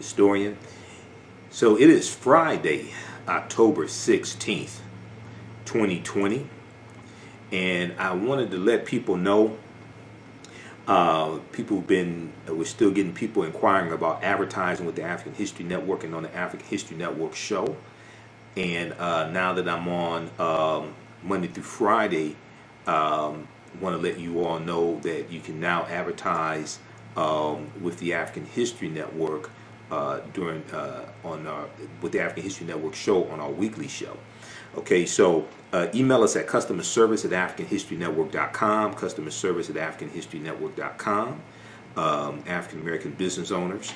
Historian. So it is Friday, October 16th, 2020, and I wanted to let people know, we're still getting people inquiring about advertising with the African History Network and on the African History Network show. And now that I'm on Monday through Friday, want to let you all know that you can now advertise with the African History Network with the African History Network show on our weekly show. Okay, so email us at customerservice@africanhistorynetwork.com, customerservice@africanhistorynetwork.com. African American business owners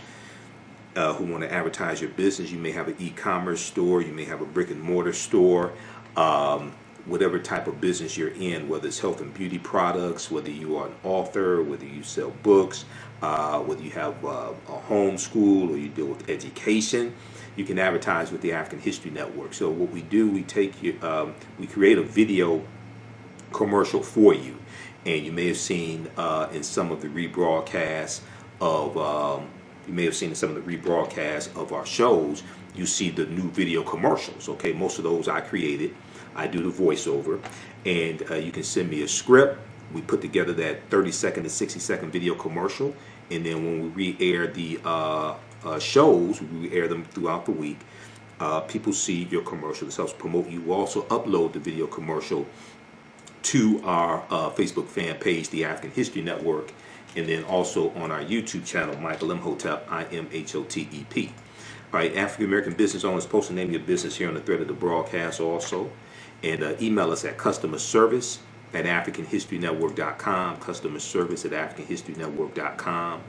who want to advertise your business. You may have an e-commerce store, you may have a brick and mortar store, whatever type of business you're in, whether it's health and beauty products, whether you are an author, whether you sell books, whether you have a home school or you deal with education, you can advertise with the African History Network. So what we do, we create a video commercial for you, and you may have seen in some of the rebroadcasts of our shows, you see the new video commercials. Okay, most of those I created. I do the voiceover, and you can send me a script. We put together that 30-second to 60-second video commercial, and then when we re-air the shows, we air them throughout the week. People see your commercial. This helps promote you. We'll also upload the video commercial to our Facebook fan page, the African History Network, and then also on our YouTube channel, Michael Imhotep, Imhotep. All right, African American business owners, post the name of your business here on the thread of the broadcast also. And email us at customerservice@africanhistorynetwork.com, customerservice@africanhistorynetwork.com,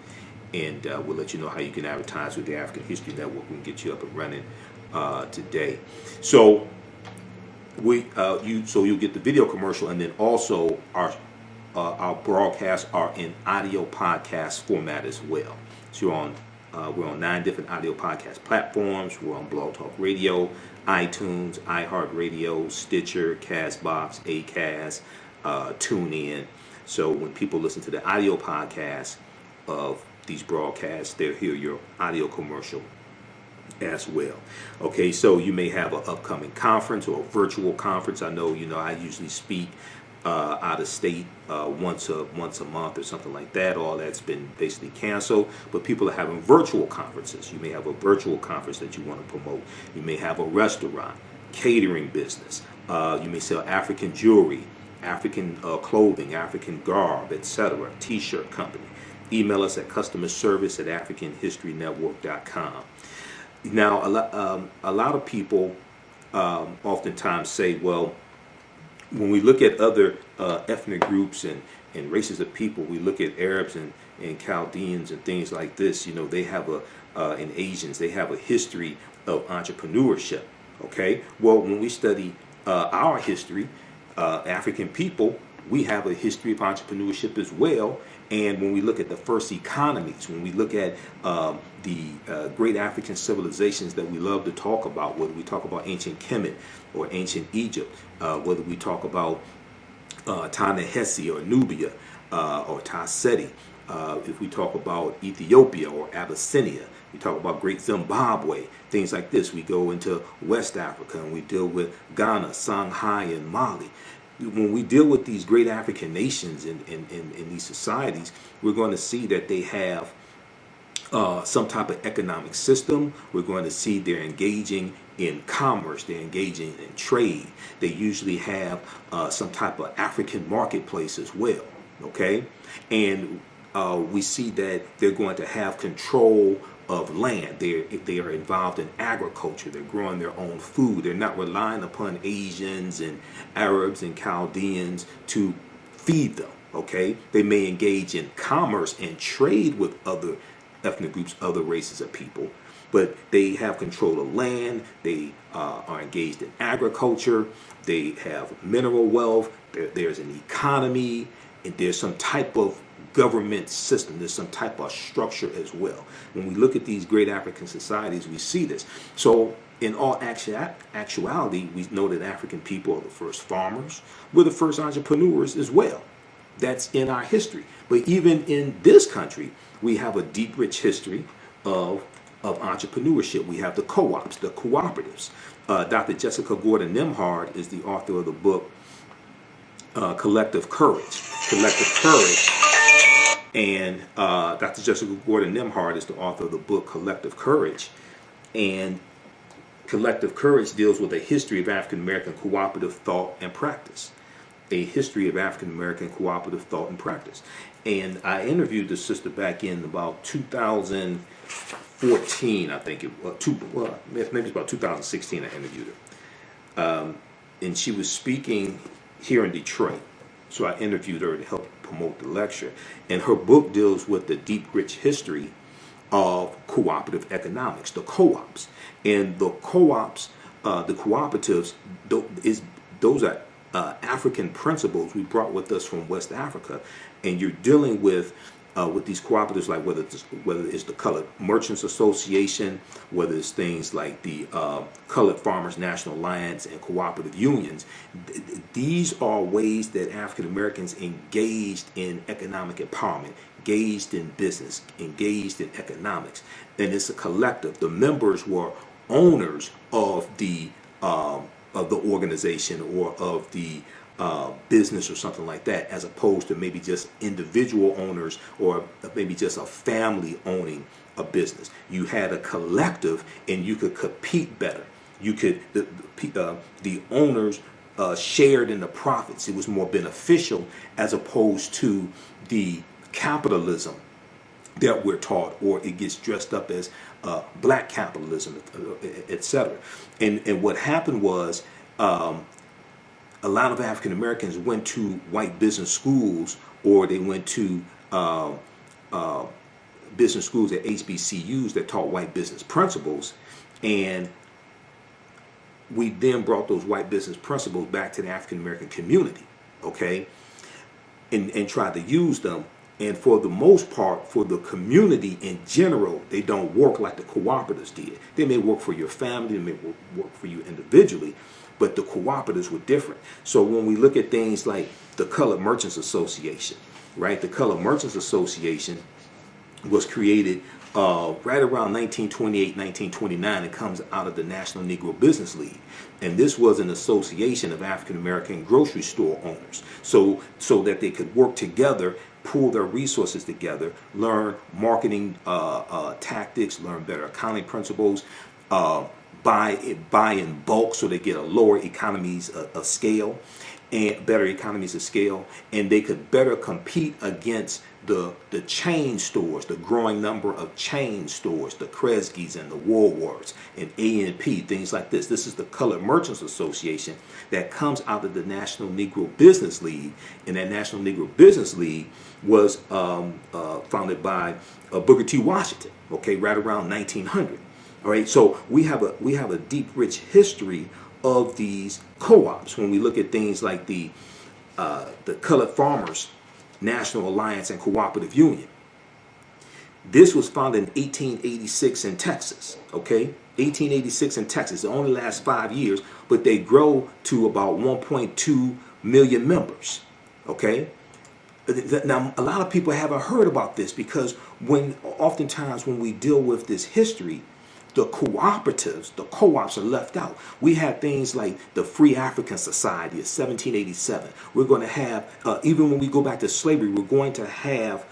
and we'll let you know how you can advertise with the African History Network. We can get you up and running today. So you'll get the video commercial, and then also our broadcasts are in audio podcast format as well. So we're on 9 different audio podcast platforms. We're on Blog Talk Radio, iTunes, iHeartRadio, Stitcher, Castbox, Acast, TuneIn. So when people listen to the audio podcast of these broadcasts, they'll hear your audio commercial as well. Okay, so you may have an upcoming conference or a virtual conference. I know, I usually speak out of state once a month or something like that. All that's been basically canceled, but people are having virtual conferences. You may have a virtual conference that you want to promote. You may have a restaurant, catering business. You may sell African jewelry, African clothing, African garb, etc. T-shirt company. Email us at customerservice@africanhistorynetwork.com. Now, a lot of people oftentimes say, well, when we look at other ethnic groups and races of people, we look at Arabs and Chaldeans and things like this. They have and Asians, they have a history of entrepreneurship. Okay, well, when we study our history, African people, we have a history of entrepreneurship as well. And when we look at the first economies, when we look at the great African civilizations that we love to talk about, whether we talk about ancient Kemet or ancient Egypt, whether we talk about Ta-Nehesi or Nubia or Ta-Seti, if we talk about Ethiopia or Abyssinia, we talk about Great Zimbabwe, things like this. We go into West Africa and we deal with Ghana, Songhai, and Mali. When we deal with these great African nations in these societies, we're going to see that they have some type of economic system. We're going to see they're engaging in commerce, they're engaging in trade. They usually have some type of African marketplace as well. Okay, and we see that they're going to have control of land. They are involved in agriculture. They're growing their own food. They're not relying upon Asians and Arabs and Chaldeans to feed them. Okay, they may engage in commerce and trade with other ethnic groups, other races of people, but they have control of land. They are engaged in agriculture. They have mineral wealth. There's an economy, and there's some type of government system. There's some type of structure as well. When we look at these great African societies, we see this. So in all actuality, we know that African people are the first farmers. We're the first entrepreneurs as well. That's in our history. But even in this country, we have a deep, rich history of of entrepreneurship. We have the co-ops, the cooperatives. Dr. Jessica Gordon Nimhard is the author of the book Collective Courage. Collective Courage. And Dr. Jessica Gordon Nimhard is the author of the book Collective Courage. And Collective Courage deals with a history of African American cooperative thought and practice. A history of African American cooperative thought and practice. And I interviewed the sister back in about 2014, I think it was. Maybe it's about 2016 I interviewed her. And she was speaking here in Detroit. So I interviewed her to help promote the lecture. And her book deals with the deep, rich history of cooperative economics, the co-ops. And the co-ops, the cooperatives, those are African principles we brought with us from West Africa. And you're dealing with these cooperatives, like whether it's the Colored Merchants Association, whether it's things like the Colored Farmers National Alliance and cooperative unions. These are ways that African Americans engaged in economic empowerment, engaged in business, engaged in economics. And it's a collective. The members were owners of the organization or of the business or something like that, as opposed to maybe just individual owners or maybe just a family owning a business. You had a collective, and you could compete better. You could the owners shared in the profits. It was more beneficial as opposed to the capitalism that we're taught, or it gets dressed up as black capitalism, etc. And what happened was a lot of African Americans went to white business schools, or they went to business schools at HBCUs that taught white business principles, and we then brought those white business principles back to the African American community, okay, and tried to use them. And for the most part, for the community in general, they don't work like the cooperatives did. They may work for your family, they may work for you individually, but the cooperatives were different. So when we look at things like the Colored Merchants Association, right? The Colored Merchants Association was created right around 1928, 1929. It comes out of the National Negro Business League. And this was an association of African American grocery store owners, so that they could work together, pool their resources together, learn marketing tactics, learn better accounting principles, buy in bulk so they get a lower economies of scale and better economies of scale, and they could better compete against the chain stores, the growing number of chain stores, the Kresge's and the Woolworths and A&P, things like this. This is the Colored Merchants Association that comes out of the National Negro Business League, and that National Negro Business League was founded by Booker T. Washington, okay, right around 1900. All right, so we have a deep, rich history of these co-ops. When we look at things like the Colored Farmers National Alliance and Cooperative Union, this was founded in 1886 in Texas. Okay, 1886 in Texas. It only lasts 5 years, but they grow to about 1.2 million members. Okay. Now, a lot of people haven't heard about this because oftentimes when we deal with this history, the cooperatives, the co-ops are left out. We had things like the Free African Society of 1787. We're going to have, even when we go back to slavery, we're going to have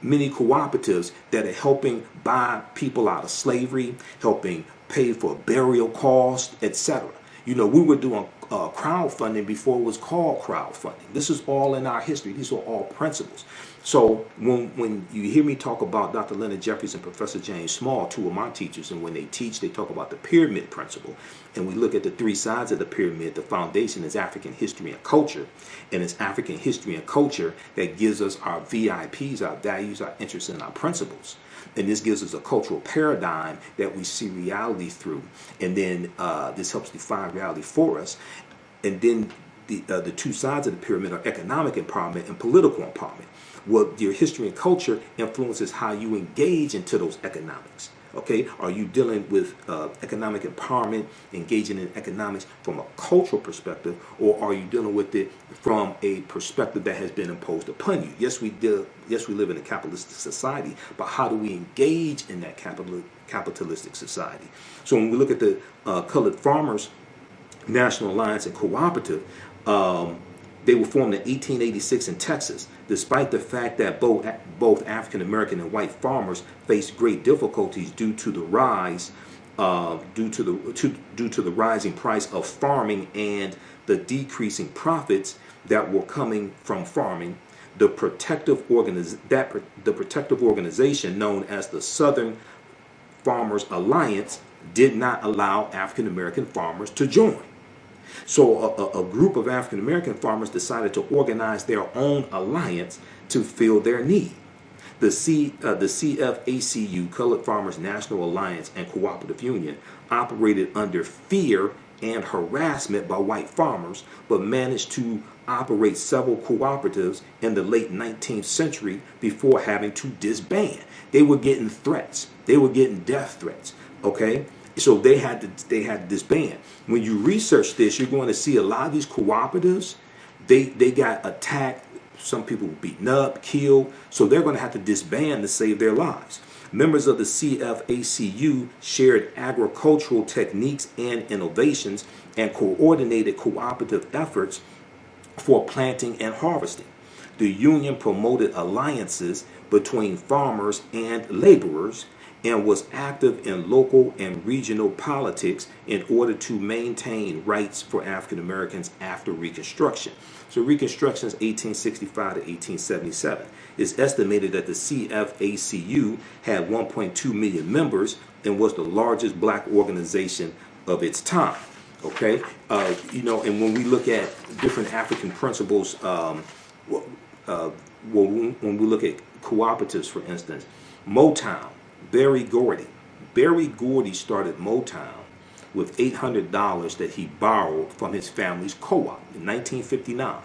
many cooperatives that are helping buy people out of slavery, helping pay for burial costs, etc. You know, we were doing crowdfunding before it was called crowdfunding. This is all in our history. These are all principles. So when you hear me talk about Dr. Leonard Jeffries and Professor James Small, two of my teachers, and when they teach, they talk about the pyramid principle. And we look at the three sides of the pyramid. The foundation is African history and culture. And it's African history and culture that gives us our VIPs, our values, our interests, and our principles. And this gives us a cultural paradigm that we see reality through. And then this helps define reality for us. And then the two sides of the pyramid are economic empowerment and political empowerment. Well, your history and culture influences how you engage into those economics. Okay, are you dealing with economic empowerment, engaging in economics from a cultural perspective, or are you dealing with it from a perspective that has been imposed upon you? Yes, we do. Yes, we live in a capitalistic society, but how do we engage in that capitalistic society? So when we look at the Colored Farmers National Alliance and Cooperative, they were formed in 1886 in Texas, despite the fact that both African American and white farmers faced great difficulties due to the rising price of farming and the decreasing profits that were coming from farming. The protective organization known as the Southern Farmers Alliance did not allow African American farmers to join. So a group of African American farmers decided to organize their own alliance to fill their need. The CFACU, Colored Farmers National Alliance and Cooperative Union, operated under fear and harassment by white farmers, but managed to operate several cooperatives in the late 19th century before having to disband. They were getting threats. They were getting death threats. Okay? So they had to disband. When you research this, you're going to see a lot of these cooperatives, they got attacked. Some people were beaten up, killed. So they're going to have to disband to save their lives. Members of the CFACU shared agricultural techniques and innovations and coordinated cooperative efforts for planting and harvesting. The union promoted alliances between farmers and laborers and was active in local and regional politics in order to maintain rights for African Americans after Reconstruction. So Reconstruction is 1865 to 1877. It's estimated that the CFACU had 1.2 million members and was the largest black organization of its time. Okay, and when we look at different African principles, when we look at cooperatives, for instance, Motown. Barry Gordy started Motown with $800 that he borrowed from his family's co-op in 1959.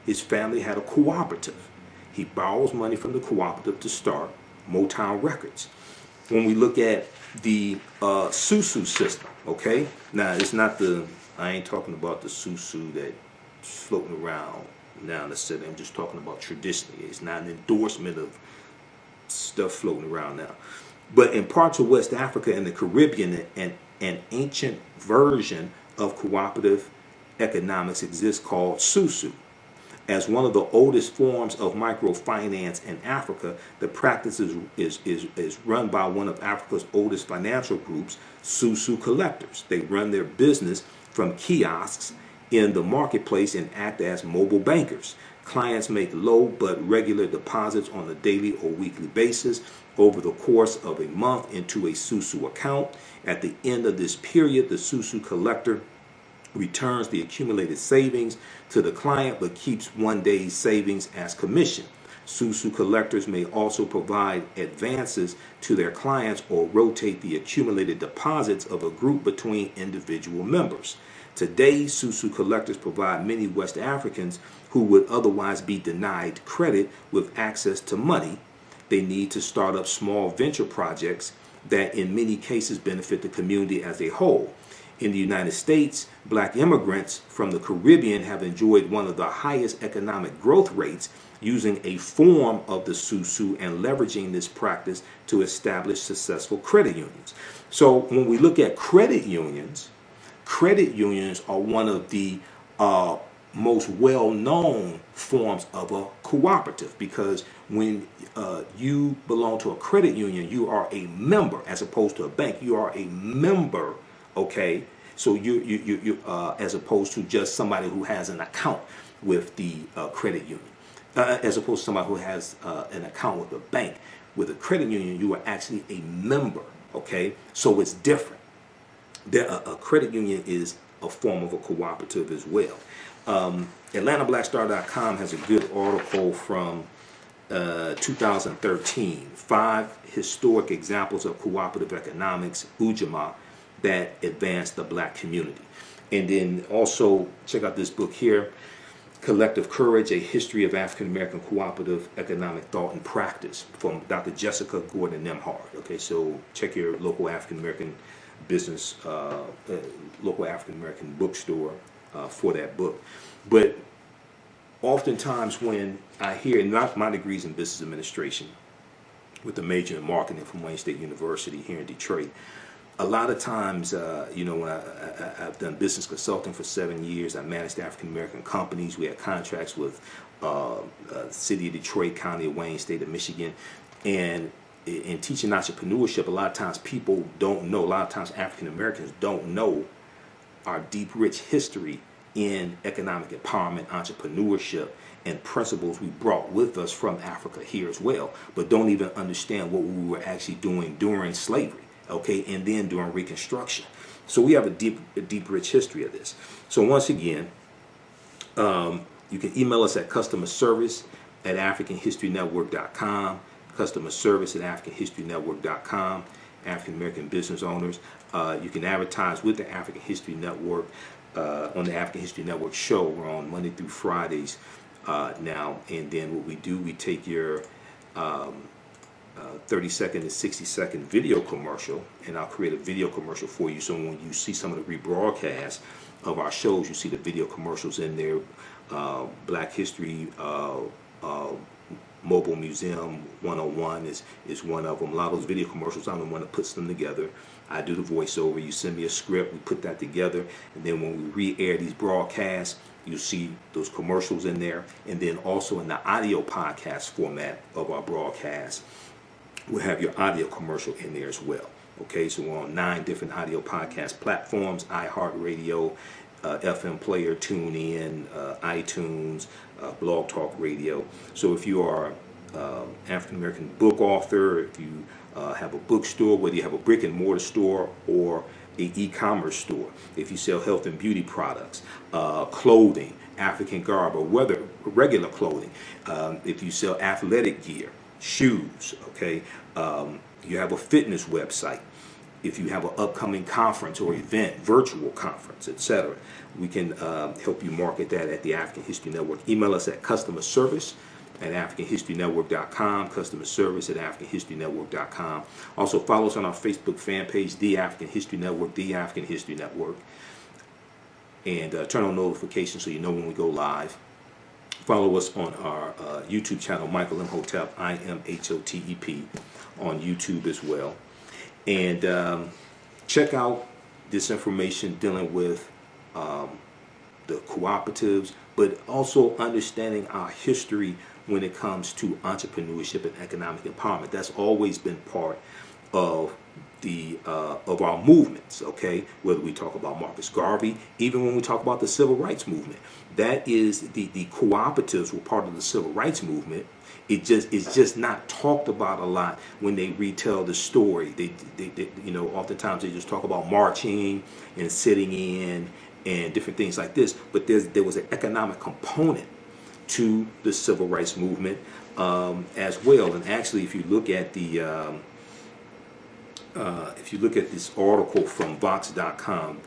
His family had a cooperative. He borrows money from the cooperative to start Motown Records. When we look at the Susu system, okay? Now, it's not I ain't talking about the Susu that's floating around now in the city. I'm just talking about traditionally. It's not an endorsement of stuff floating around now. But in parts of West Africa and the Caribbean, an ancient version of cooperative economics exists called Susu. As one of the oldest forms of microfinance in Africa, the practice is run by one of Africa's oldest financial groups, Susu collectors. They run their business from kiosks in the marketplace and act as mobile bankers. Clients make low but regular deposits on a daily or weekly basis over the course of a month into a Susu account. At the end of this period, the Susu collector returns the accumulated savings to the client but keeps one day's savings as commission. Susu collectors may also provide advances to their clients or rotate the accumulated deposits of a group between individual members. Today, Susu collectors provide many West Africans who would otherwise be denied credit with access to money. They need to start up small venture projects that in many cases benefit the community as a whole. In the United States, black immigrants from the Caribbean have enjoyed one of the highest economic growth rates using a form of the Susu and leveraging this practice to establish successful credit unions. So when we look at credit unions are one of the most well-known forms of a cooperative, because when you belong to a credit union, you are a member as opposed to a bank. You are a member, okay? So you as opposed to just somebody who has an account with the credit union, as opposed to somebody who has an account with a bank. With a credit union, you are actually a member, okay? So it's different. A credit union is a form of a cooperative as well. AtlantaBlackStar.com has a good article from 2013, 5 historic examples of cooperative economics, Ujamaa, that advance the black community. And then also check out this book here, Collective Courage, A History of African American Cooperative Economic Thought and Practice from Dr. Jessica Gordon Nemhard. Okay, so check your local African American business, local African American bookstore for that book. But oftentimes when I hear, my degree's in business administration with a major in marketing from Wayne State University here in Detroit. A lot of times, when I've done business consulting for 7 years, I managed African American companies. We had contracts with City of Detroit, County of Wayne, State of Michigan, and in teaching entrepreneurship, a lot of times people don't know. A lot of times African Americans don't know our deep, rich history in economic empowerment, entrepreneurship, and principles we brought with us from Africa here as well, but don't even understand what we were actually doing during slavery. Okay, and then during Reconstruction. So we have a deep, rich history of this. So once again, you can email us at customerservice@africanhistorynetwork.com, customerservice@africanhistorynetwork.com, African American business owners. You can advertise with the African History Network on the African History Network show. We're on Monday through Fridays now, and then what we do, we take your 30-second to 60-second video commercial, and I'll create a video commercial for you. So when you see some of the rebroadcasts of our shows, you see the video commercials in there. Black History Mobile Museum 101 is one of them. A lot of those video commercials, I'm the one that puts them together. I do the voiceover. You send me a script, we put that together, and then when we re-air these broadcasts, you'll see those commercials in there. And then also in the audio podcast format of our broadcast, we'll have your audio commercial in there as well. Okay, so we're on 9 different audio podcast platforms: iHeartRadio, FM Player, TuneIn, iTunes, Blog Talk Radio. So if you are African American book author, if you have a bookstore, whether you have a brick and mortar store or an e-commerce store, if you sell health and beauty products, clothing, African garb, or whether regular clothing, if you sell athletic gear, shoes, okay, you have a fitness website, if you have an upcoming conference or event, virtual conference, etc., we can help you market that at the African History Network. Email us at customerservice@africanhistorynetwork.com, customerservice@africanhistorynetwork.com. Also follow us on our Facebook fan page, The African History Network, The African History Network, and turn on notifications so you know when we go live. Follow us on our YouTube channel, Michael Imhotep, IMHOTEP, on YouTube as well. And check out this information dealing with the cooperatives, but also understanding our history when it comes to entrepreneurship and economic empowerment. That's always been part of of our movements, okay? Whether we talk about Marcus Garvey, even when we talk about the Civil Rights Movement, that is the cooperatives were part of the Civil Rights Movement. It's just not talked about a lot when they retell the story. They oftentimes they just talk about marching and sitting in and different things like this. But there was an economic component to the Civil Rights Movement as well. And actually, if you look at this article from Vice.com,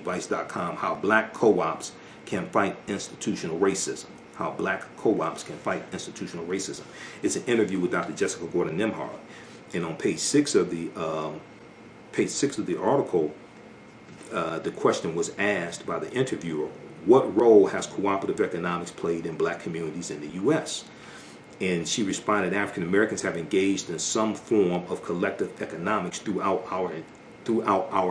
Vice.com, how black co-ops can fight institutional racism. How black co-ops can fight institutional racism. It's an interview with Dr. Jessica Gordon Nemhard, and on page 6 of the article, the question was asked by the interviewer: what role has cooperative economics played in black communities in the U.S.? And she responded, African Americans have engaged in some form of collective economics throughout our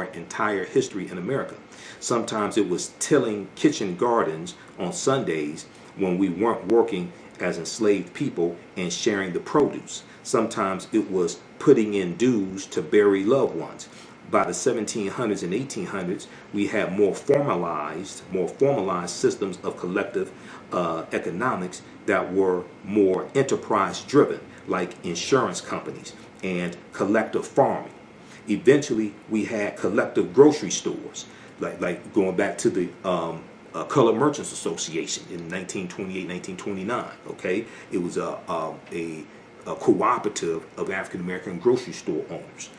entire history in America. Sometimes it was tilling kitchen gardens on Sundays when we weren't working as enslaved people and sharing the produce. Sometimes it was putting in dues to bury loved ones. By the 1700s and 1800s, we had more formalized systems of collective economics that were more enterprise driven, like insurance companies and collective farming. Eventually, we had collective grocery stores, like going back to the Colored Merchants Association in 1928, 1929. Okay, it was a cooperative of African American grocery store owners.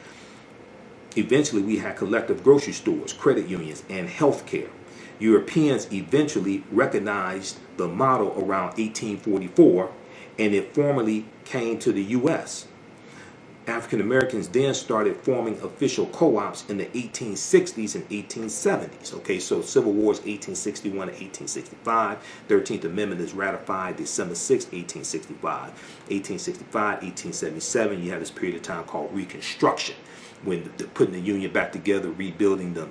Eventually, we had collective grocery stores, credit unions, and healthcare. Europeans eventually recognized the model around 1844, and it formally came to the U.S. African Americans then started forming official co-ops in the 1860s and 1870s. Okay, so Civil Wars 1861 to 1865. 13th Amendment is ratified December 6, 1865. 1865, 1877, you have this period of time called Reconstruction, when putting the Union back together, rebuilding the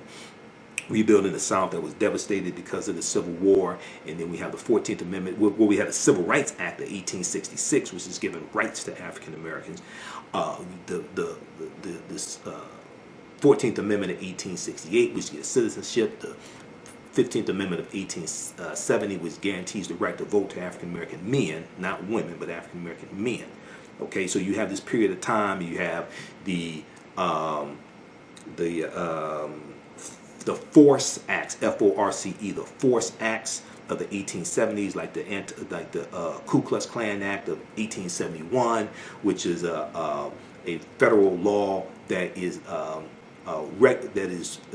South that was devastated because of the Civil War. And then we have the 14th Amendment, where we had the Civil Rights Act of 1866, which is giving rights to African Americans. This 14th Amendment of 1868, which gives citizenship. The 15th Amendment of 1870, which guarantees the right to vote to African American men, not women, but African American men. Okay, so you have this period of time. You have the Force Acts, F-O-R-C-E, the Force Acts of the 1870s, like the Ku Klux Klan Act of 1871, which is a federal law that is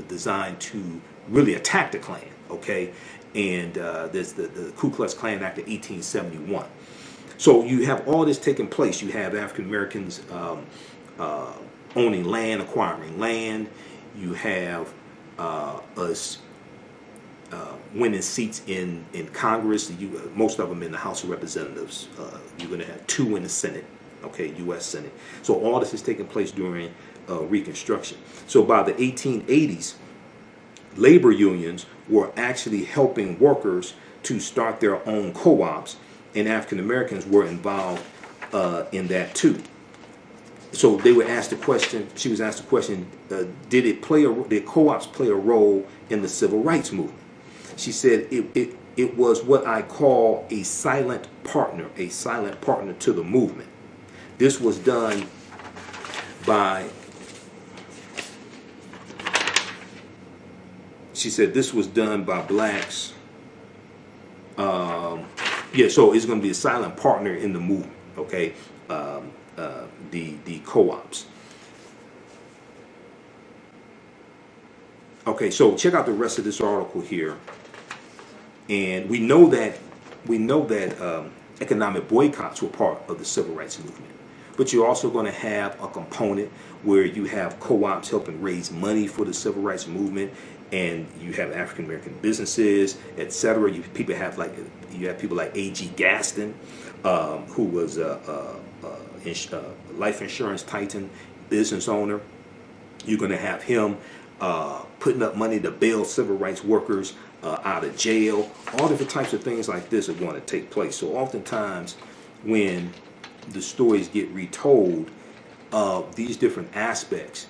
designed to really attack the Klan. Okay, and there's the Ku Klux Klan Act of 1871. So you have all this taking place. You have African Americans owning land, acquiring land. You have us winning seats in Congress. Most of them in the House of Representatives. You're going to have 2 in the Senate, okay, U.S. Senate. So all this is taking place during Reconstruction. So by the 1880s, labor unions were actually helping workers to start their own co-ops, and African Americans were involved in that too. So they were asked the question. She was asked the question: did co-ops play a role in the civil rights movement? She said it was what I call a silent partner to the movement. This was done by. She said this was done by blacks. So it's going to be a silent partner in the movement. Okay. The co-ops. Okay, so check out the rest of this article here, and we know that economic boycotts were part of the civil rights movement, but you're also going to have a component where you have co-ops helping raise money for the civil rights movement, and you have African American businesses, etc. You have people like A.G. Gaston, who was a life insurance titan, business owner. You're going to have him putting up money to bail civil rights workers out of jail. All different types of things like this are going to take place. So oftentimes when the stories get retold, these different aspects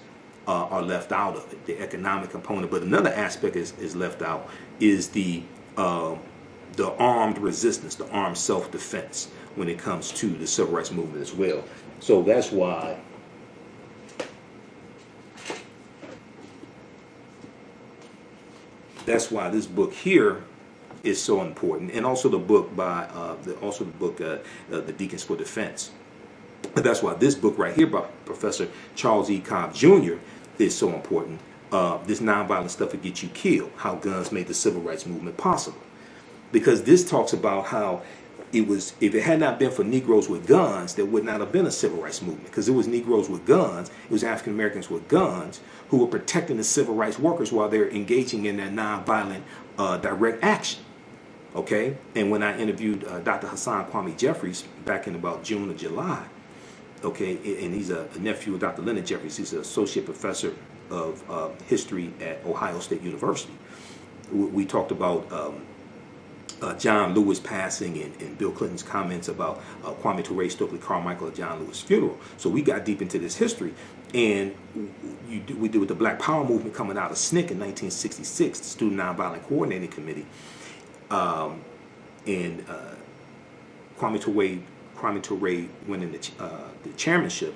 are left out of it, the economic component. But another aspect is left out is the armed resistance, the armed self-defense when it comes to the civil rights movement as well. So that's why this book here is so important, and also the book by the Deacons for Defense. That's why this book right here by Professor Charles E. Cobb Jr. is so important. This nonviolent stuff will get you killed. How guns made the civil rights movement possible, because this talks about how it was, if it had not been for Negroes with guns, there would not have been a civil rights movement, because it was Negroes with guns, it was African Americans with guns who were protecting the civil rights workers while they're engaging in that nonviolent direct action. Okay, and when I interviewed Dr. Hassan Kwame Jeffries back in about June or July, okay, and he's a nephew of Dr. Leonard Jeffries. He's an associate professor of history at Ohio State University. We talked about John Lewis passing and Bill Clinton's comments about Kwame Ture, Stokely Carmichael at John Lewis' funeral. So we got deep into this history, and we did with the Black Power movement coming out of SNCC in 1966, the Student Nonviolent Coordinating Committee, and Kwame Ture winning the chairmanship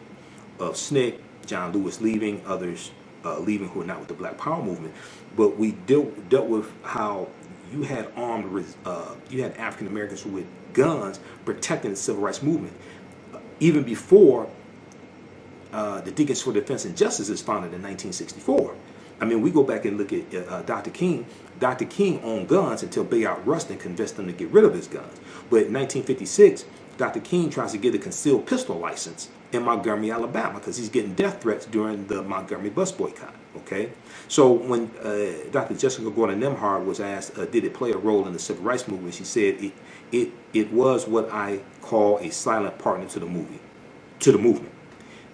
of SNCC, John Lewis leaving, others leaving who are not with the Black Power movement. But we dealt with how you had African Americans with guns protecting the civil rights movement. Even before the Deacons for Defense and Justice is founded in 1964, I mean, we go back and look at Dr. King. Dr. King owned guns until Bayard Rustin convinced him to get rid of his guns. But in 1956, Dr. King tries to get a concealed pistol license in Montgomery, Alabama, because he's getting death threats during the Montgomery bus boycott. Okay, so when Dr. Jessica Gordon Nimhard was asked, did it play a role in the civil rights movement, she said it was what I call a silent partner to the movement.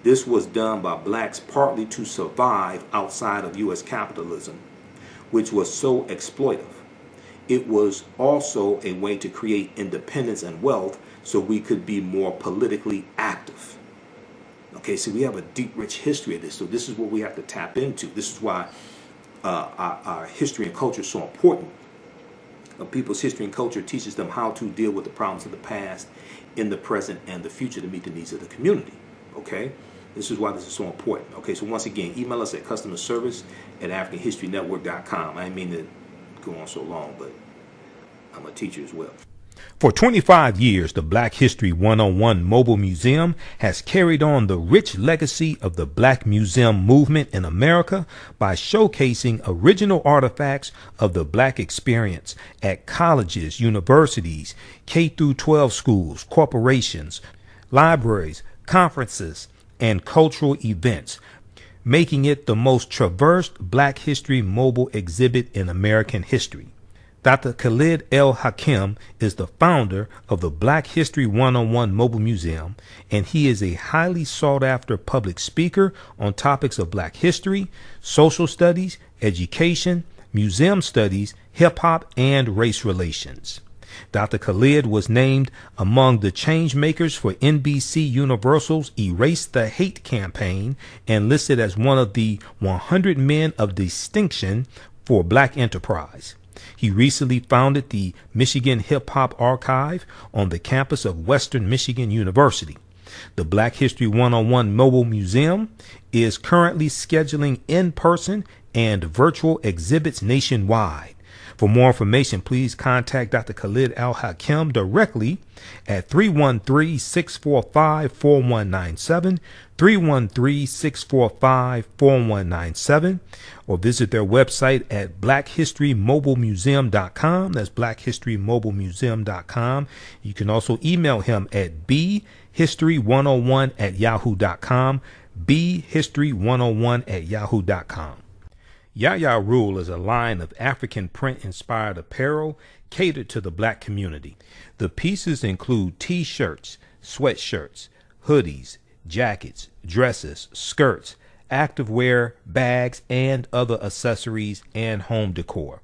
This was done by blacks partly to survive outside of U.S. capitalism, which was so exploitive. It was also a way to create independence and wealth so we could be more politically active. Okay, so we have a deep, rich history of this. So this is what we have to tap into. This is why our history and culture is so important. People's history and culture teaches them how to deal with the problems of the past, in the present, and the future to meet the needs of the community. Okay, this is why this is so important. Okay, so once again, email us at customerservice@africanhistorynetwork.com. I didn't mean to go on so long, but I'm a teacher as well. For 25 years, the Black History 101 Mobile Museum has carried on the rich legacy of the Black Museum movement in America by showcasing original artifacts of the Black experience at colleges, universities, K-12 schools, corporations, libraries, conferences, and cultural events, making it the most traversed Black History mobile exhibit in American history. Dr. Khalid El Hakim is the founder of the Black History 101 Mobile Museum, and he is a highly sought-after public speaker on topics of Black history, social studies, education, museum studies, hip-hop, and race relations. Dr. Khalid was named among the change makers for NBC Universal's Erase the Hate campaign and listed as one of the 100 men of distinction for Black enterprise. He recently founded the Michigan Hip Hop Archive on the campus of Western Michigan University. The Black History 101 Mobile Museum is currently scheduling in-person and virtual exhibits nationwide. For more information, please contact Dr. Khalid Al Hakim directly at 313-645-4197, 313-645-4197, or visit their website at blackhistorymobilemuseum.com. That's blackhistorymobilemuseum.com. You can also email him at bhistory101@yahoo.com, bhistory101@yahoo.com. Yaya Rule is a line of African print-inspired apparel catered to the Black community. The pieces include t-shirts, sweatshirts, hoodies, jackets, dresses, skirts, activewear, bags, and other accessories and home decor.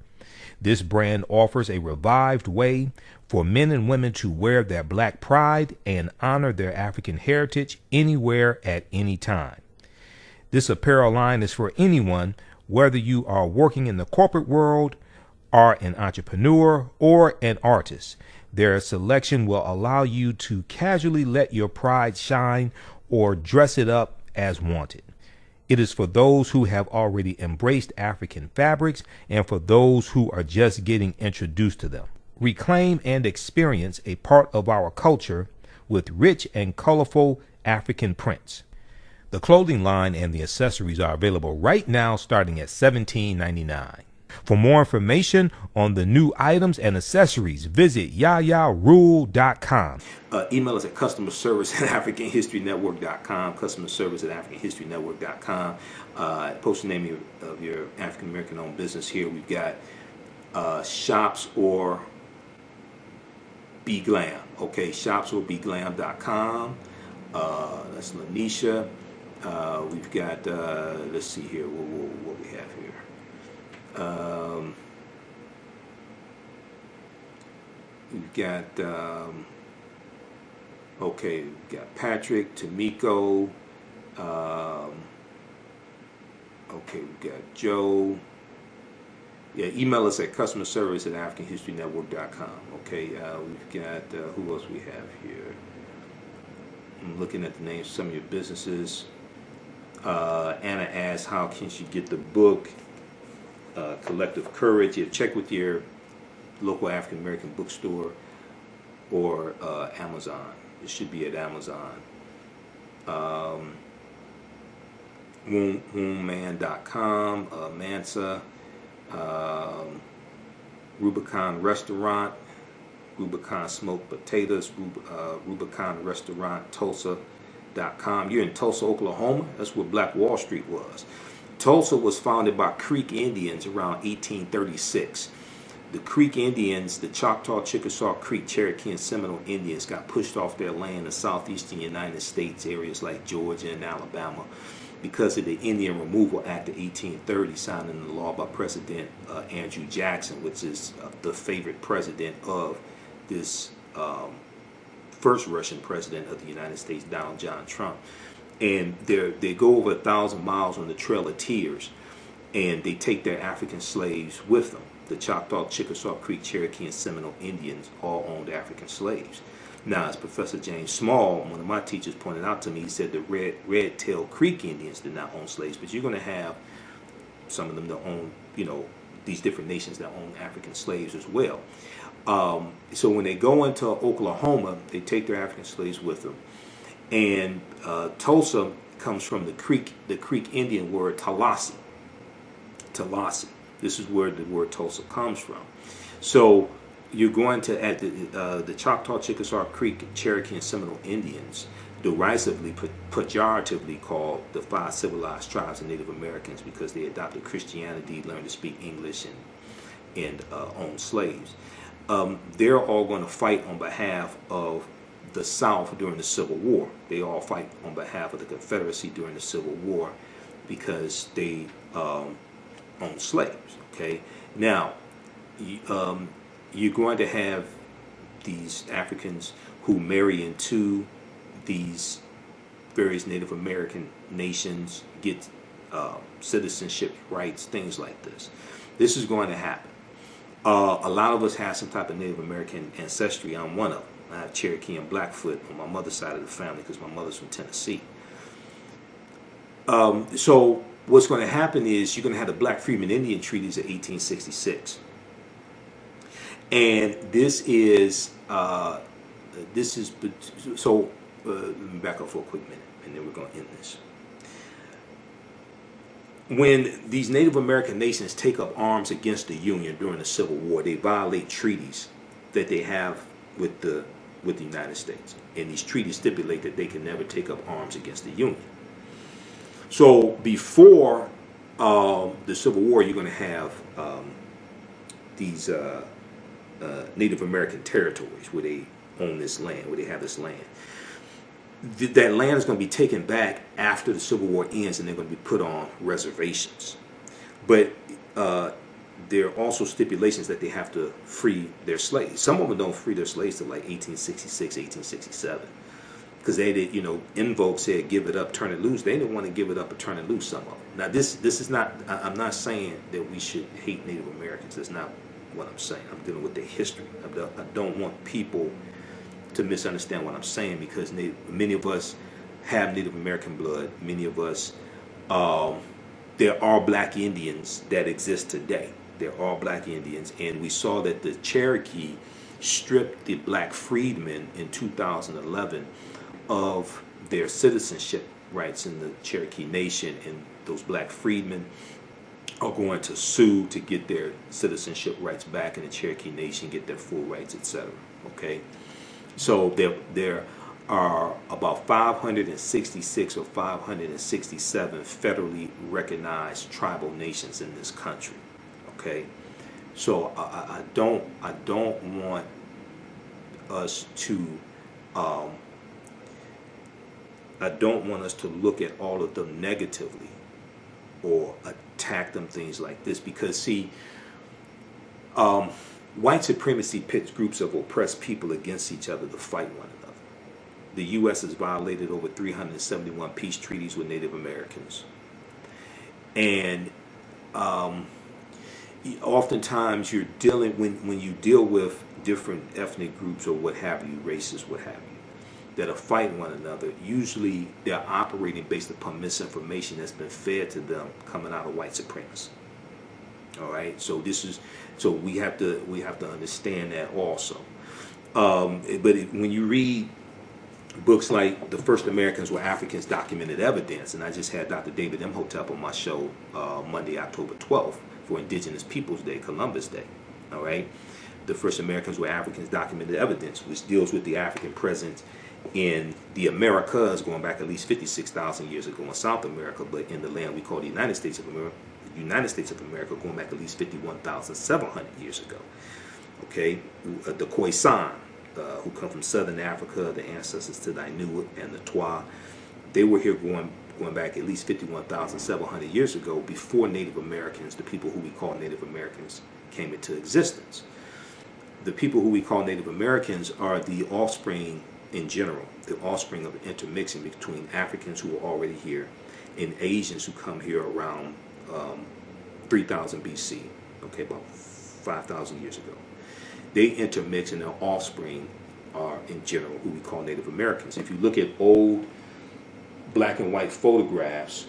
This brand offers a revived way for men and women to wear their Black pride and honor their African heritage anywhere at any time. This apparel line is for anyone, whether you are working in the corporate world, are an entrepreneur, or an artist. Their selection will allow you to casually let your pride shine or dress it up as wanted. It is for those who have already embraced African fabrics and for those who are just getting introduced to them. Reclaim and experience a part of our culture with rich and colorful African prints. The clothing line and the accessories are available right now starting at $17.99. For more information on the new items and accessories, visit yayarule.com. Email us at customerservice@africanhistorynetwork.com, customerservice@africanhistorynetwork.com. Post the name of your African-American owned business here. We've got shops or Be Glam. Okay, shops or beglam.com. That's Lanisha. We've got, let's see here, what we have here. We've got, okay, we've got Patrick, Tamiko, okay, we've got Joe. Yeah, email us at customerservice@africanhistorynetwork.com. Okay, we've got, who else we have here? I'm looking at the names of some of your businesses. Anna asks, how can she get the book, Collective Courage? Yeah, check with your local African American bookstore or Amazon. It should be at Amazon. wombman.com, Mansa, Rubicon Restaurant, Rubicon Smoked Potatoes, Rubicon Restaurant, Tulsa.com. You're in Tulsa, Oklahoma. That's where Black Wall Street was. Tulsa was founded by Creek Indians around 1836. The Creek Indians, the Choctaw, Chickasaw, Creek, Cherokee, and Seminole Indians got pushed off their land in southeastern United States, areas like Georgia and Alabama, because of the Indian Removal Act of 1830, signed into law by President Andrew Jackson, which is the favorite president of this first Russian president of the United States, Donald John Trump. And they go over 1,000 miles on the Trail of Tears, and they take their African slaves with them. The Choctaw, Chickasaw, Creek, Cherokee, and Seminole Indians all owned African slaves. Now, as Professor James Small, one of my teachers, pointed out to me, he said the Red-tailed Creek Indians did not own slaves, but you're going to have some of them that own, these different nations that own African slaves as well. So when they go into Oklahoma, they take their African slaves with them. And Tulsa comes from the Creek Indian word Tallahassee. Tallahassee. This is where the word Tulsa comes from. So you're going to, at the Choctaw, Chickasaw, Creek, Cherokee, and Seminole Indians, derisively, pejoratively called the 5 civilized tribes of Native Americans, because they adopted Christianity, learned to speak English, and owned slaves. They're all going to fight on behalf of the South during the Civil War. They all fight on behalf of the Confederacy during the Civil War because they own slaves. Okay, now you're going to have these Africans who marry into these various Native American nations, get citizenship rights, things like this. This is going to happen. A lot of us have some type of Native American ancestry. I'm one of them. I have Cherokee and Blackfoot on my mother's side of the family because my mother's from Tennessee. So what's going to happen is you're going to have the Black Freedmen Indian Treaties of 1866. And this is so let me back up for a quick minute, and then we're going to end this. When these Native American nations take up arms against the Union during the Civil War, they violate treaties that they have with the United States. And these treaties stipulate that they can never take up arms against the Union. So before the Civil War, you're going to have these Native American territories where they own this land, where they have this land. That land is going to be taken back after the Civil War ends, and they're going to be put on reservations. But there are also stipulations that they have to free their slaves. Some of them don't free their slaves till like 1866, 1867. Because they did, in vogue said, give it up, turn it loose. They didn't want to give it up or turn it loose, some of them. Now, this is not, I'm not saying that we should hate Native Americans. That's not what I'm saying. I'm dealing with their history. I don't want people to misunderstand what I'm saying, because many of us have Native American blood. Many of us, there are black Indians that exist today. There are black Indians, and we saw that the Cherokee stripped the black freedmen in 2011 of their citizenship rights in the Cherokee Nation, and those black freedmen are going to sue to get their citizenship rights back in the Cherokee Nation, get their full rights, etc. Okay, so there are about 566 or 567 federally recognized tribal nations in this country. Okay, so I don't want us to I don't want us to look at all of them negatively or attack them, things like this, because see, white supremacy pits groups of oppressed people against each other to fight one another. The U.S. has violated over 371 peace treaties with Native Americans, and oftentimes you're dealing, when you deal with different ethnic groups or what have you, races, what have you, that are fighting one another, usually they're operating based upon misinformation that's been fed to them coming out of white supremacy. All right, so we have to understand that also. But when you read Books like The First Americans Were Africans, Documented Evidence, and I just had Dr. David Imhotep on my show Monday, October 12th for Indigenous Peoples Day, Columbus Day. All right, The First Americans Were Africans, Documented Evidence, which deals with the African presence in the Americas going back at least 56,000 years ago in South America, but in the land we call the United States of America, going back at least 51,700 years ago. Okay, the Khoisan, who come from Southern Africa, the ancestors to the Inuit and the Twa, they were here going back at least 51,700 years ago, before Native Americans, the people who we call Native Americans, came into existence. The people who we call Native Americans are the offspring, in general, the offspring of intermixing between Africans who are already here and Asians who come here around 3000 BC, okay, about 5,000 years ago. They intermix, and their offspring are, in general, who we call Native Americans. If you look at old black and white photographs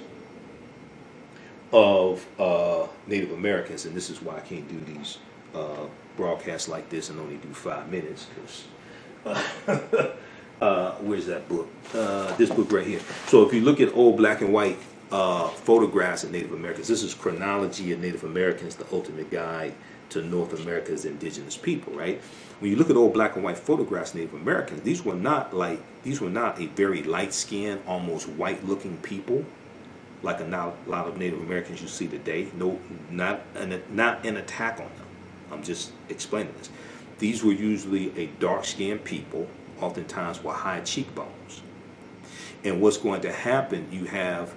of Native Americans, and this is why I can't do these broadcasts like this and only do 5 minutes, because where's that book? This book right here. So if you look at old black and white photographs of Native Americans, this is Chronology of Native Americans, the ultimate guide to North America's indigenous people, right? When you look at old black and white photographs of Native Americans, these were not a very light-skinned, almost white-looking people, like a lot of Native Americans you see today. No, not an attack on them. I'm just explaining this. These were usually a dark-skinned people, oftentimes with high cheekbones. And what's going to happen, you have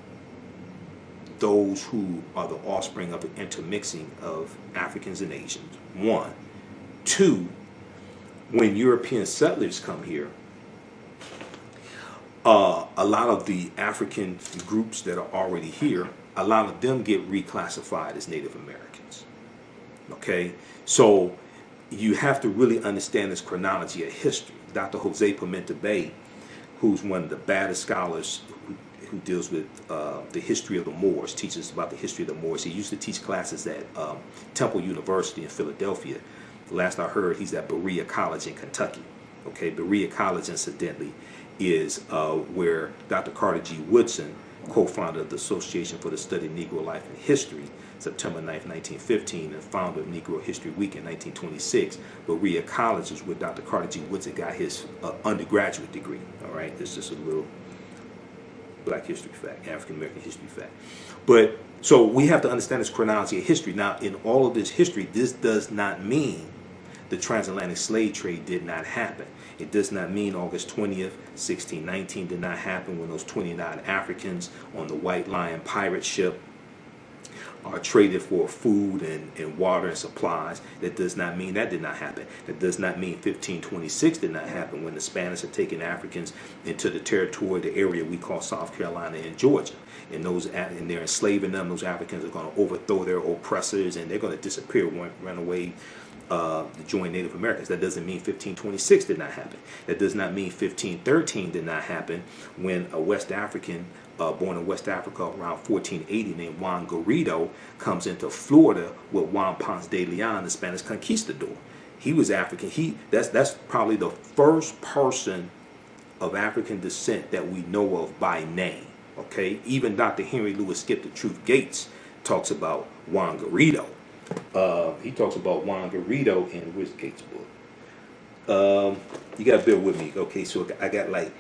those who are the offspring of the intermixing of Africans and Asians, one. Two, when European settlers come here, a lot of the African groups that are already here, a lot of them get reclassified as Native Americans. Okay? So you have to really understand this chronology of history. Dr. Jose Pimenta Bay, who's one of the baddest scholars who deals with the history of the Moors, teaches about the history of the Moors. He used to teach classes at Temple University in Philadelphia. Last I heard, he's at Berea College in Kentucky. Okay, Berea College, incidentally, is where Dr. Carter G. Woodson, co-founder of the Association for the Study of Negro Life and History, September 9th, 1915, and founder of Negro History Week in 1926. Berea College is where Dr. Carter G. Woodson got his undergraduate degree. All right, it's just a little Black history fact, African American history fact. But so we have to understand this chronology of history. Now, in all of this history, this does not mean the transatlantic slave trade did not happen. It does not mean August 20th, 1619 did not happen when those 29 Africans on the White Lion pirate ship are traded for food and water and supplies. That does not mean that did not happen. That does not mean 1526 did not happen when the Spanish had taken Africans into the territory, the area we call South Carolina and Georgia. And they're enslaving them. Those Africans are going to overthrow their oppressors, and they're going to disappear, run away to join Native Americans. That doesn't mean 1526 did not happen. That does not mean 1513 did not happen when a West African born in West Africa around 1480 named Juan Garrido comes into Florida with Juan Ponce de Leon, the Spanish conquistador. He was African. That's probably the first person of African descent that we know of by name. Okay, even Dr. Henry Louis Skip the Truth Gates talks about Juan Garrido. He talks about Juan Garrido in which Gates book? You gotta bear with me. Okay, so I got like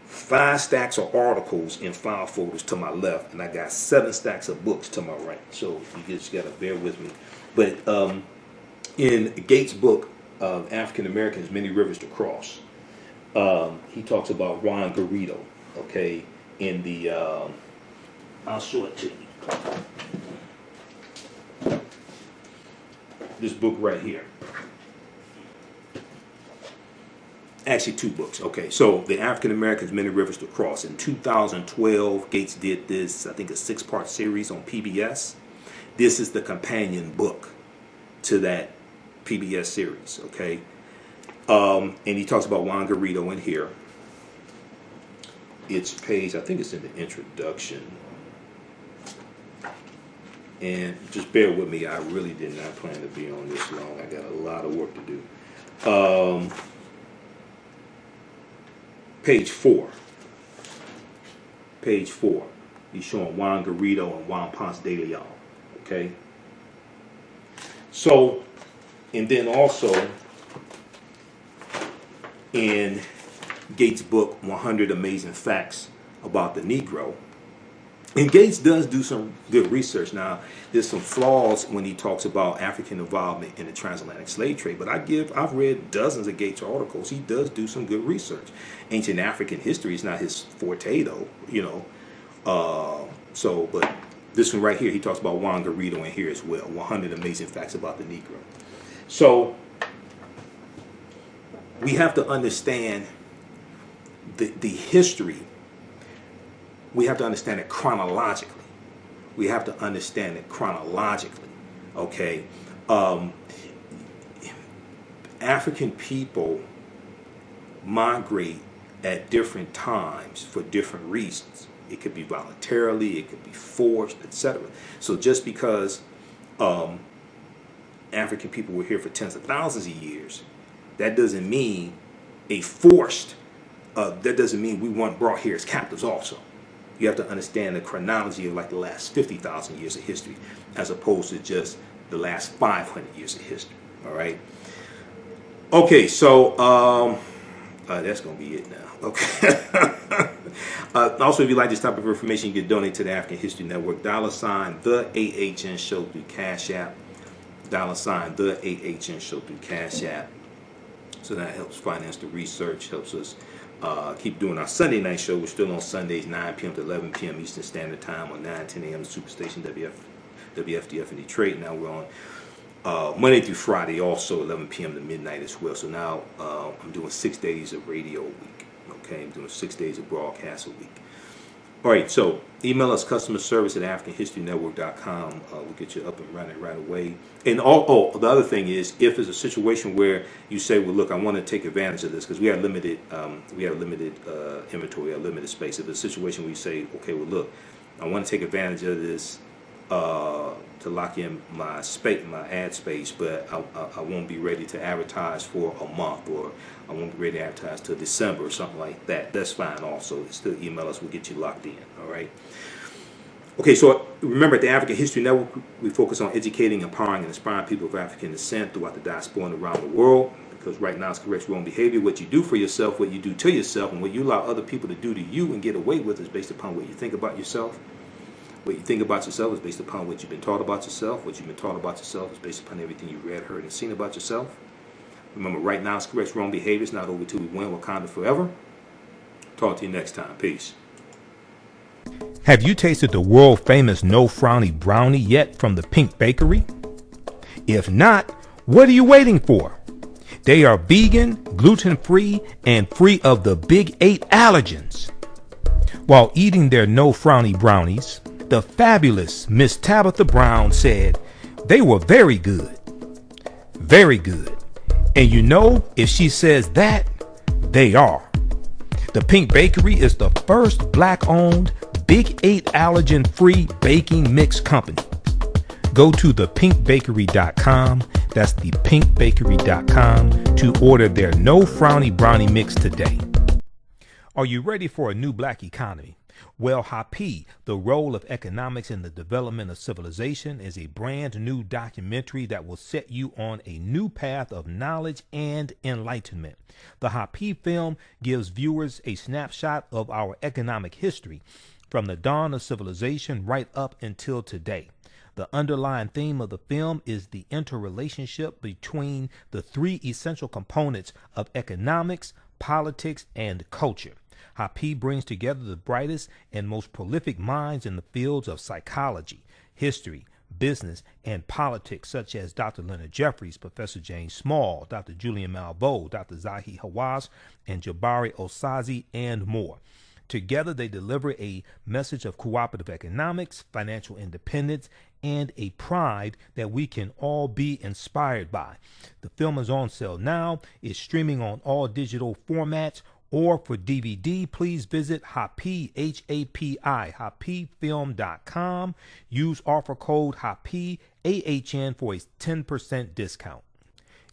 5 stacks of articles in file folders to my left, and I got 7 stacks of books to my right. So you just gotta bear with me. But in Gates' book, African Americans, Many Rivers to Cross, he talks about Juan Garrido. Okay, in the I'll show it to you. This book right here. Actually, 2 books. Okay, so the African Americans, Many Rivers to Cross. In 2012, Gates did this, I think, a 6-part series on PBS. This is the companion book to that PBS series. Okay, and he talks about Juan Garrido in here. It's page, I think it's in the introduction. And just bear with me, I really did not plan to be on this long. I got a lot of work to do. page 4. Page 4. He's showing Juan Garrido and Juan Ponce de Leon. Okay. So, and then also in Gates' book, 100 Amazing Facts About the Negro. And Gates does do some good research. Now, there's some flaws when he talks about African involvement in the transatlantic slave trade, but I've read dozens of Gates articles. He does do some good research. Ancient African history is not his forte, though, you know. But this one right here, he talks about Juan Garrido in here as well, 100 Amazing Facts About the Negro. So, we have to understand the history. We have to understand it chronologically. Okay. African people migrate at different times for different reasons. It could be voluntarily, it could be forced, etc. So just because African people were here for tens of thousands of years, that doesn't mean that doesn't mean we weren't brought here as captives also. You have to understand the chronology of like the last 50,000 years of history as opposed to just the last 500 years of history. All right. Okay, so that's going to be it now. Okay. Also, if you like this type of information, you can donate to the African History Network. $ the AHN Show through Cash App. $ the AHN Show through Cash App. So that helps finance the research, helps us keep doing our Sunday night show. We're still on Sundays, 9 p.m. to 11 p.m. Eastern Standard Time on 9-10 a.m. Superstation WFDF in Detroit. Now we're on Monday through Friday, also 11 p.m. to midnight as well. So now I'm doing 6 days of radio a week. Okay, I'm doing 6 days of broadcast a week. All right, so email us customer service at AfricanHistoryNetwork.com. We'll get you up and running right away. And the other thing is, if there's a situation where you say, well, look, I want to take advantage of this because we have limited inventory, a limited space. If it's a situation where you say, okay, well, look, I want to take advantage of this to lock in my ad space, but I won't be ready to advertise for a month, or I won't be ready to advertise till December or something like that. That's fine also. Still email us. We'll get you locked in. All right. Okay, so remember, at the African History Network, we focus on educating, empowering, and inspiring people of African descent throughout the diaspora and around the world. Because right now it's correct wrong behavior. What you do for yourself, what you do to yourself, and what you allow other people to do to you and get away with is based upon what you think about yourself. What you think about yourself is based upon what you've been taught about yourself. What you've been taught about yourself is based upon everything you've read, heard, and seen about yourself. Remember, right now it's correct wrong behavior. It's not over till we win. Wakanda forever. Talk to you next time. Peace. Have you tasted the world famous No Frowny Brownie yet from the Pink Bakery? If not, what are you waiting for? They are vegan, gluten-free, and free of the big 8 allergens. While eating their No Frowny brownies, the fabulous Miss Tabitha Brown said they were very good. Very good. And you know, if she says that, they are. The Pink Bakery is the first black-owned, Big 8 allergen-free baking mix company. Go to thepinkbakery.com, that's thepinkbakery.com, to order their No Frowny Brownie Mix today. Are you ready for a new black economy? Well, Happy, The Role of Economics in the Development of Civilization, is a brand new documentary that will set you on a new path of knowledge and enlightenment. The Happy film gives viewers a snapshot of our economic history from the dawn of civilization right up until today. The underlying theme of the film is the interrelationship between the 3 essential components of economics, politics, and culture. Happy brings together the brightest and most prolific minds in the fields of psychology, history, business, and politics, such as Dr. Leonard Jeffries, Professor James Small, Dr. Julian Malveaux, Dr. Zahi Hawass, and Jabari Osazi, and more. Together, they deliver a message of cooperative economics, financial independence, and a pride that we can all be inspired by. The film is on sale now. It's streaming on all digital formats, or for DVD, please visit Happy, H-A-P-I, happyfilm.com. Use offer code HAPPY, AHN, for a 10% discount.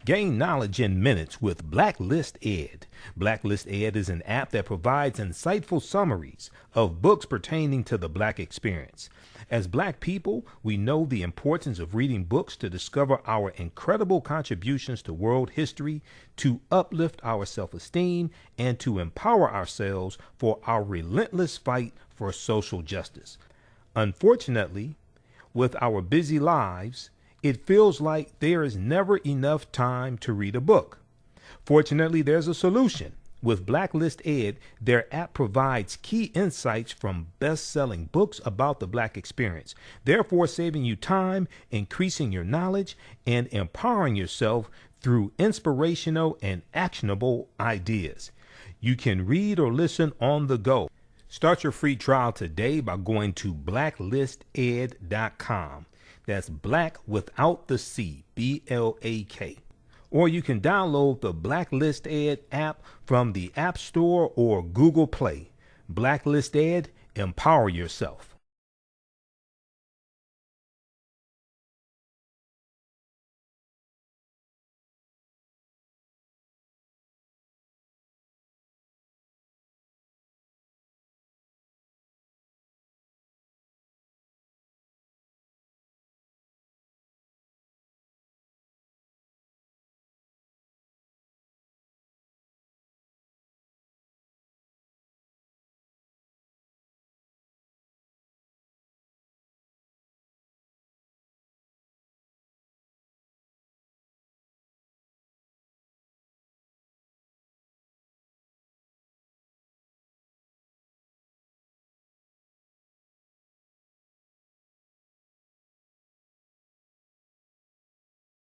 Gain knowledge in minutes with Blacklist Ed. Blacklist Ed is an app that provides insightful summaries of books pertaining to the Black experience. As Black people, we know the importance of reading books to discover our incredible contributions to world history, to uplift our self-esteem, and to empower ourselves for our relentless fight for social justice. Unfortunately, with our busy lives, it feels like there is never enough time to read a book. Fortunately, there's a solution. With Blacklist Ed, their app provides key insights from best-selling books about the Black experience, therefore saving you time, increasing your knowledge, and empowering yourself through inspirational and actionable ideas. You can read or listen on the go. Start your free trial today by going to blacklisted.com. That's black without the C, BLAK. Or you can download the Blacklist Ed app from the App Store or Google Play. Blacklist Ed, empower yourself.